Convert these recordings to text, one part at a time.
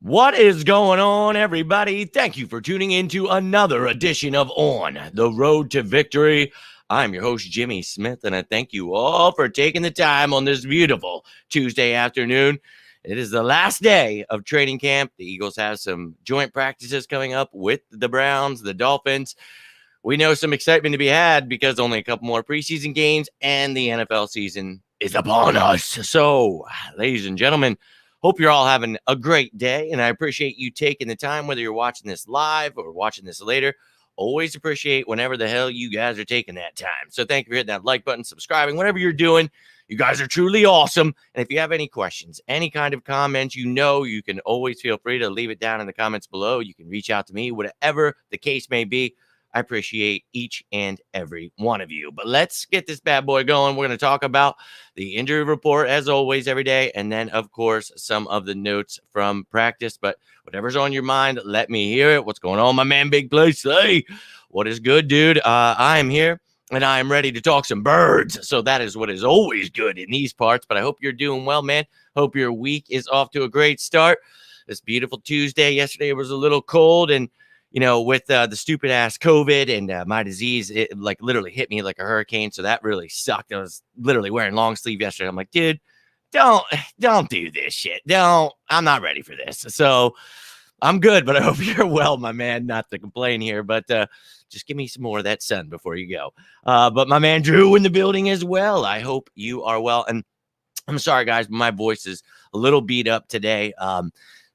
What is going on, everybody? Thank you for tuning in to another edition of On the Road to Victory. I'm your host, Jimmy Smith, and I thank you all for taking the time on this beautiful Tuesday afternoon. It is the last day of training camp. The Eagles have some joint practices coming up with the Browns, the Dolphins. We know some excitement to be had because only a couple more preseason games and the NFL season is upon us. So, ladies and gentlemen, hope you're all having a great day, and I appreciate you taking the time, whether you're watching this live or watching this later. Always appreciate whenever the hell you guys are taking that time. So thank you for hitting that like button, subscribing, whatever you're doing. You guys are truly awesome. And if you have any questions, any kind of comments, you can always feel free to leave it down in the comments below. You can reach out to me, whatever the case may be. I appreciate each and every one of you. But let's get this bad boy going. We're going to talk about the injury report, as always, every day. And then, of course, some of the notes from practice. But whatever's on your mind, let me hear it. What's going on, my man, Big Play? Say, what is good, dude? I am here, and I am ready to talk some birds. So that is what is always good in these parts. But I hope you're doing well, man. Hope your week is off to a great start. This beautiful Tuesday. Yesterday was a little cold, and with the stupid ass COVID and my disease, it like literally hit me like a hurricane. So that really sucked. I was literally wearing long sleeve yesterday. I'm like, dude, don't do this shit. I'm not ready for this. So I'm good, but I hope you're well, my man. Not to complain here, but just give me some more of that sun before you go. But my man Drew in the building as well. I hope you are well. And I'm sorry, guys, but my voice is a little beat up today.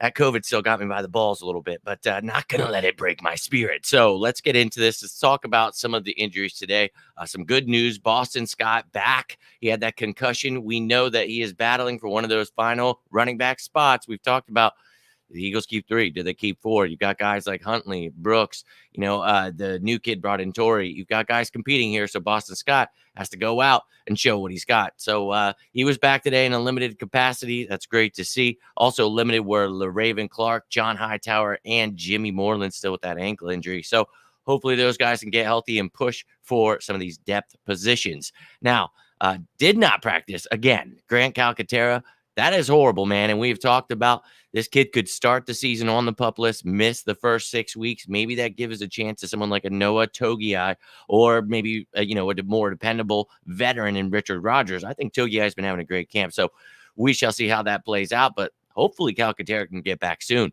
That COVID still got me by the balls a little bit, but not going to let it break my spirit. So let's get into this. Let's talk about some of the injuries today. Some good news. Boston Scott back. He had that concussion. We know that he is battling for one of those final running back spots. We've talked about the Eagles keep 3. Do they keep 4? You got guys like Huntley, Brooks, the new kid brought in Torrey. You've got guys competing here. So Boston Scott has to go out and show what he's got. So he was back today in a limited capacity. That's great to see. Also limited were LaRaven Clark, John Hightower, and Jimmy Moreland still with that ankle injury. So hopefully those guys can get healthy and push for some of these depth positions. Now, did not practice again. Grant Calcaterra. That is horrible, man. And we've talked about this kid could start the season on the PUP list, miss the first 6 weeks. Maybe that gives a chance to someone like a Noah Togiai or maybe, a more dependable veteran in Richard Rodgers. I think Togiai has been having a great camp. So we shall see how that plays out. But hopefully Calcaterra can get back soon.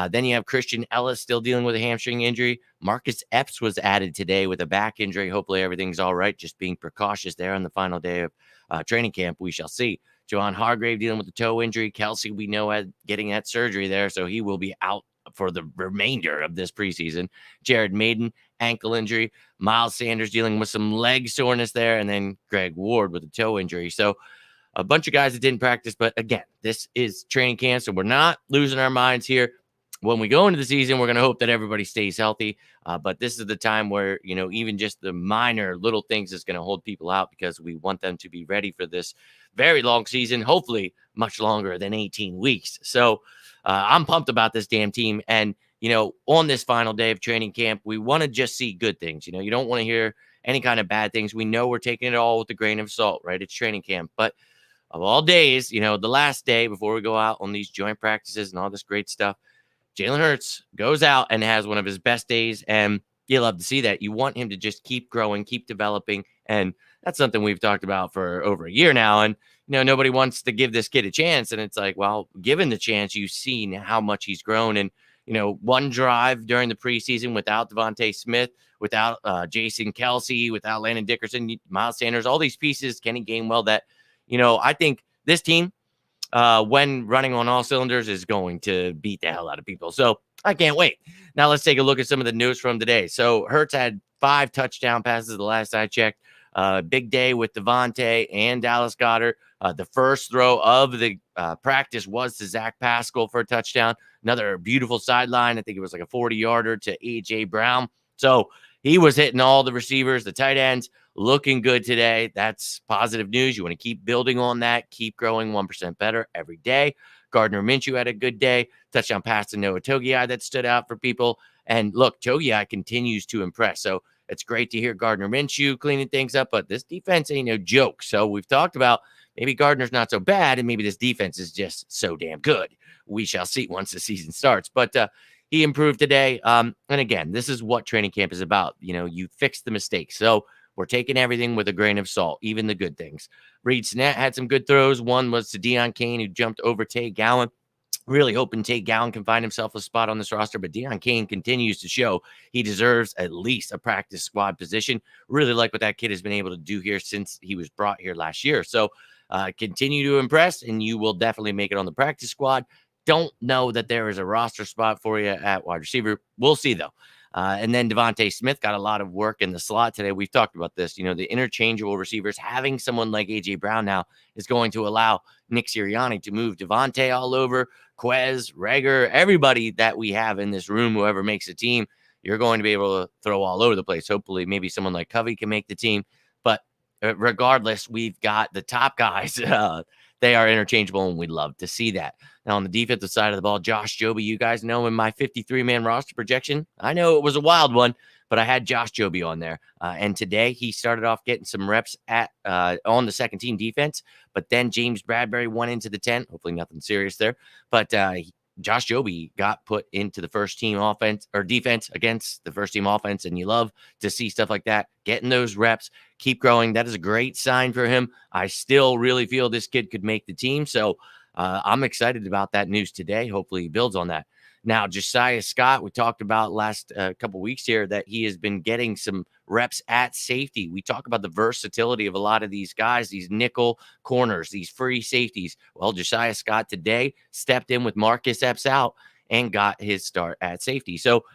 Then you have Christian Ellis still dealing with a hamstring injury. Marcus Epps was added today with a back injury. Hopefully everything's all right. Just being precautious there on the final day of training camp. We shall see. Johan Hargrave dealing with the toe injury. Kelsey, we know, getting that surgery there, so he will be out for the remainder of this preseason. Jared Maiden, ankle injury. Miles Sanders dealing with some leg soreness there, and then Greg Ward with a toe injury. So a bunch of guys that didn't practice, but again, this is training camp, so we're not losing our minds here. When we go into the season, we're going to hope that everybody stays healthy. But this is the time where, even just the minor little things is going to hold people out because we want them to be ready for this very long season, hopefully much longer than 18 weeks. So I'm pumped about this damn team. And, on this final day of training camp, we want to just see good things. You don't want to hear any kind of bad things. We know we're taking it all with a grain of salt, right? It's training camp. But of all days, the last day before we go out on these joint practices and all this great stuff, Jalen Hurts goes out and has one of his best days, and you love to see that. You want him to just keep growing, keep developing, and that's something we've talked about for over a year now, and nobody wants to give this kid a chance, and it's like, well, given the chance, you've seen how much he's grown, and one drive during the preseason without Devontae Smith, without Jason Kelsey, without Landon Dickerson, Miles Sanders, all these pieces, Kenny Gainwell, that, I think this team, when running on all cylinders, is going to beat the hell out of people. So I can't wait. Now let's take a look at some of the news from today. So Hurts had 5 touchdown passes the last I checked. Big day with Devontae and Dallas Goedert. The first throw of the practice was to Zach Pascal for a touchdown. Another beautiful sideline. I think it was like a 40-yarder to A.J. Brown. So he was hitting all the receivers, the tight ends, looking good today. That's positive news. You want to keep building on that, keep growing 1% better every day. Gardner Minshew had a good day. Touchdown pass to Noah Togiai that stood out for people. And look, Togiai continues to impress. So it's great to hear Gardner Minshew cleaning things up, but this defense ain't no joke. So we've talked about maybe Gardner's not so bad, and maybe this defense is just so damn good. We shall see once the season starts. But he improved today. And again, this is what training camp is about. You fix the mistakes. So we're taking everything with a grain of salt, even the good things. Reed Snett had some good throws. One was to Deion Kane, who jumped over Tate Gowan. Really hoping Tate Gowan can find himself a spot on this roster, but Deion Kane continues to show he deserves at least a practice squad position. Really like what that kid has been able to do here since he was brought here last year. So continue to impress, and you will definitely make it on the practice squad. Don't know that there is a roster spot for you at wide receiver. We'll see, though. And then Devontae Smith got a lot of work in the slot today. We've talked about this. The interchangeable receivers, having someone like A.J. Brown now is going to allow Nick Sirianni to move Devontae all over, Quez, Reagor, everybody that we have in this room, whoever makes the team, you're going to be able to throw all over the place. Hopefully, maybe someone like Covey can make the team. But regardless, we've got the top guys. They are interchangeable, and we'd love to see that. Now, on the defensive side of the ball, Josh Jobe, you guys know in my 53-man roster projection, I know it was a wild one, but I had Josh Jobe on there. And today he started off getting some reps on the second team defense, but then James Bradbury went into the tent. Hopefully nothing serious there. But Josh Jobe got put into the first team offense or defense against the first team offense. And you love to see stuff like that, getting those reps, keep growing. That is a great sign for him. I still really feel this kid could make the team. So I'm excited about that news today. Hopefully he builds on that. Now, Josiah Scott, we talked about last couple weeks here that he has been getting some reps at safety. We talk about the versatility of a lot of these guys, these nickel corners, these free safeties. Well, Josiah Scott today stepped in with Marcus Epps out and got his start at safety. So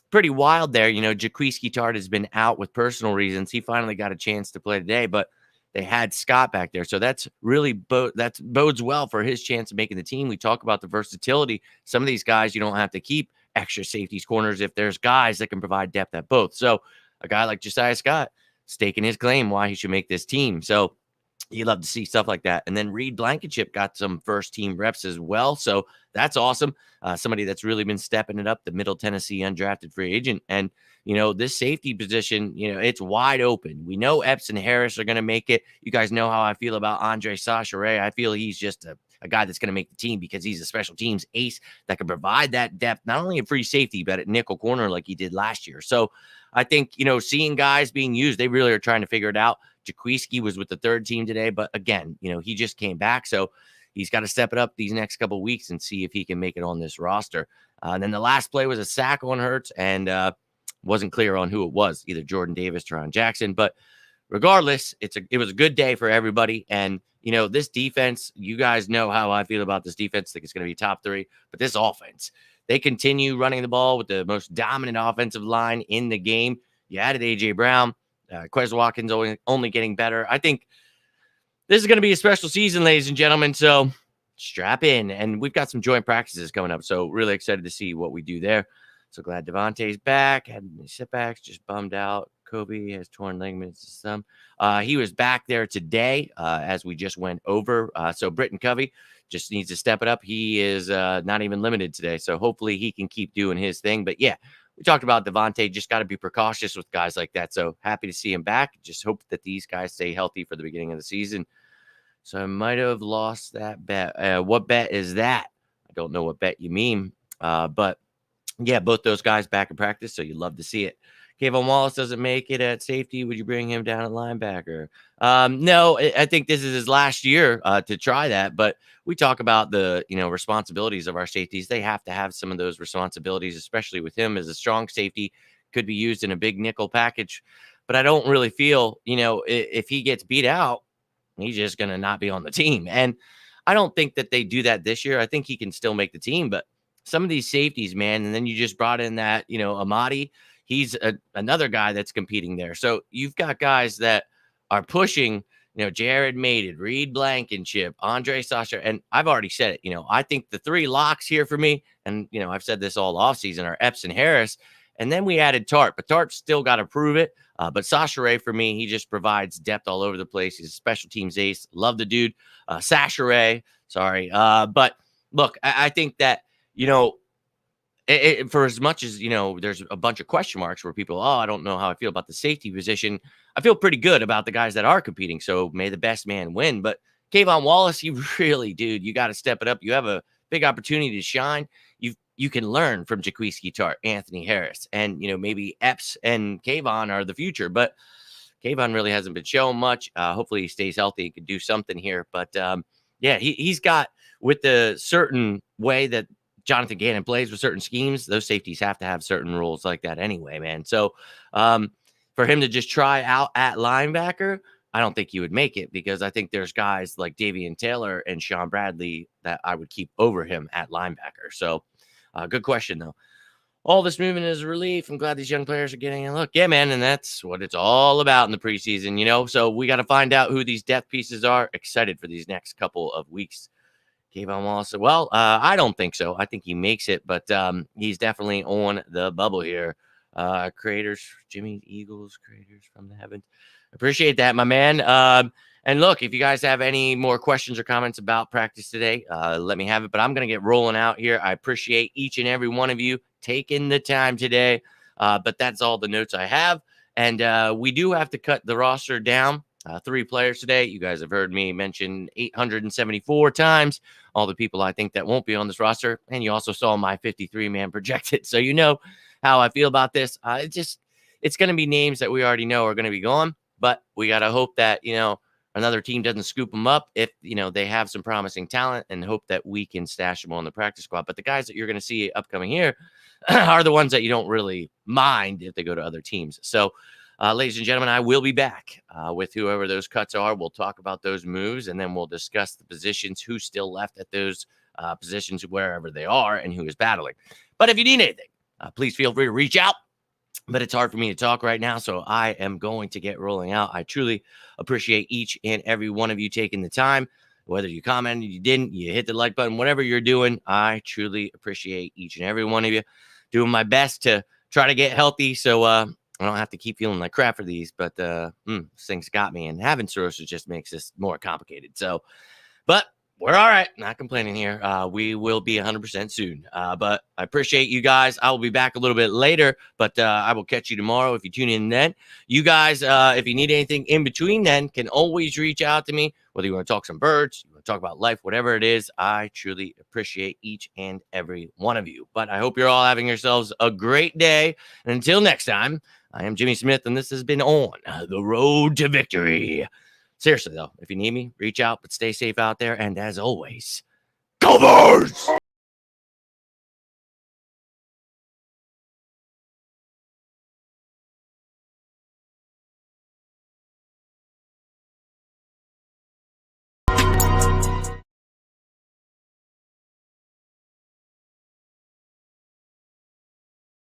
pretty wild there. Jaquiski Tart has been out with personal reasons. He finally got a chance to play today, but they had Scott back there. So that's really that bodes well for his chance of making the team. We talk about the versatility. Some of these guys, you don't have to keep extra safeties corners if there's guys that can provide depth at both. So a guy like Josiah Scott staking his claim why he should make this team. So you love to see stuff like that. And then Reed Blankenship got some first team reps as well. So that's awesome. Somebody that's really been stepping it up, the Middle Tennessee undrafted free agent. And, this safety position, it's wide open. We know Epps and Harris are going to make it. You guys know how I feel about Andre Sachare. I feel he's just a guy that's going to make the team because he's a special teams ace that can provide that depth, not only at free safety, but at nickel corner like he did last year. So I think, seeing guys being used, they really are trying to figure it out. Jaquiski was with the third team today, but again, he just came back. So he's got to step it up these next couple of weeks and see if he can make it on this roster. And then the last play was a sack on Hurts, and wasn't clear on who it was, either Jordan Davis or Ron Jackson. But regardless, it was a good day for everybody. And, this defense, you guys know how I feel about this defense. I think it's going to be top 3. But this offense, they continue running the ball with the most dominant offensive line in the game. You added A.J. Brown. Quez Watkins only getting better. I think this is going to be a special season, ladies and gentlemen. So strap in. And we've got some joint practices coming up. So really excited to see what we do there. So glad Devontae's back. Had any setbacks, just bummed out. Kobe has torn ligaments to some. He was back there today as we just went over. So Britton Covey just needs to step it up. He is not even limited today. So hopefully he can keep doing his thing. But yeah, we talked about Devontae. Just got to be precautious with guys like that. So happy to see him back. Just hope that these guys stay healthy for the beginning of the season. So I might have lost that bet. What bet is that? I don't know what bet you mean. But yeah, both those guys back in practice. So you love to see it. Kayvon Wallace doesn't make it at safety. Would you bring him down at linebacker? No, I think this is his last year to try that. But we talk about the responsibilities of our safeties. They have to have some of those responsibilities, especially with him as a strong safety. Could be used in a big nickel package. But I don't really feel, if he gets beat out, he's just going to not be on the team. And I don't think that they do that this year. I think he can still make the team. But some of these safeties, man, and then you just brought in that, Amadi. He's another guy that's competing there. So you've got guys that are pushing, Jared Mated, Reed Blankenship, Andre Sasha. And I've already said it, I think the 3 locks here for me, and, I've said this all offseason, are Epps and Harris. And then we added Tart, but Tart's still got to prove it. But Sasha Ray, for me, he just provides depth all over the place. He's a special teams ace. Love the dude. Sasha Ray, sorry. But look, I think that, for as much as, there's a bunch of question marks where people, I don't know how I feel about the safety position. I feel pretty good about the guys that are competing. So may the best man win. But Kayvon Wallace, you really, dude, you got to step it up. You have a big opportunity to shine. You can learn from Jaquiski Tart, Anthony Harris, and maybe Epps and Kayvon are the future, but Kayvon really hasn't been showing much. Hopefully he stays healthy. He could do something here. But yeah, he's got, with the certain way that Jonathan Gannon plays with certain schemes, those safeties have to have certain rules like that anyway, man. So for him to just try out at linebacker, I don't think he would make it, because I think there's guys like Davian Taylor and Sean Bradley that I would keep over him at linebacker. So good question, though. All this movement is a relief. I'm glad these young players are getting a look. Yeah, man, and that's what it's all about in the preseason, So we got to find out who these depth pieces are. Excited for these next couple of weeks. Kayvon Wallace, well, I don't think so. I think he makes it, but he's definitely on the bubble here. Creators, Jimmy Eagles, creators from the heavens. Appreciate that, my man. And look, if you guys have any more questions or comments about practice today, let me have it. But I'm going to get rolling out here. I appreciate each and every one of you taking the time today. But that's all the notes I have. And we do have to cut the roster down. 3 players today. You guys have heard me mention 874 times all the people I think that won't be on this roster. And you also saw my 53-man projected. So you know how I feel about this. It's going to be names that we already know are going to be gone. But we got to hope that, another team doesn't scoop them up if, they have some promising talent, and hope that we can stash them on the practice squad. But the guys that you're going to see upcoming here are the ones that you don't really mind if they go to other teams. So, ladies and gentlemen, I will be back with whoever those cuts are. We'll talk about those moves, and then we'll discuss the positions, who's still left at those positions, wherever they are, and who is battling. But if you need anything, please feel free to reach out. But it's hard for me to talk right now, so I am going to get rolling out. I truly appreciate each and every one of you taking the time. Whether you commented, you didn't, you hit the like button, whatever you're doing, I truly appreciate each and every one of you. Doing my best to try to get healthy, so I don't have to keep feeling like crap for these. But this thing's got me, and having cirrhosis just makes this more complicated. So, but we're all right. Not complaining here. We will be 100% soon. But I appreciate you guys. I will be back a little bit later, but I will catch you tomorrow if you tune in then. You guys, if you need anything in between then, can always reach out to me, whether you want to talk some birds, you want to talk about life, whatever it is. I truly appreciate each and every one of you. But I hope you're all having yourselves a great day. And until next time, I am Jimmy Smith, and this has been On the Road to Victory. Seriously, though, if you need me, reach out, but stay safe out there. And as always, go Birds!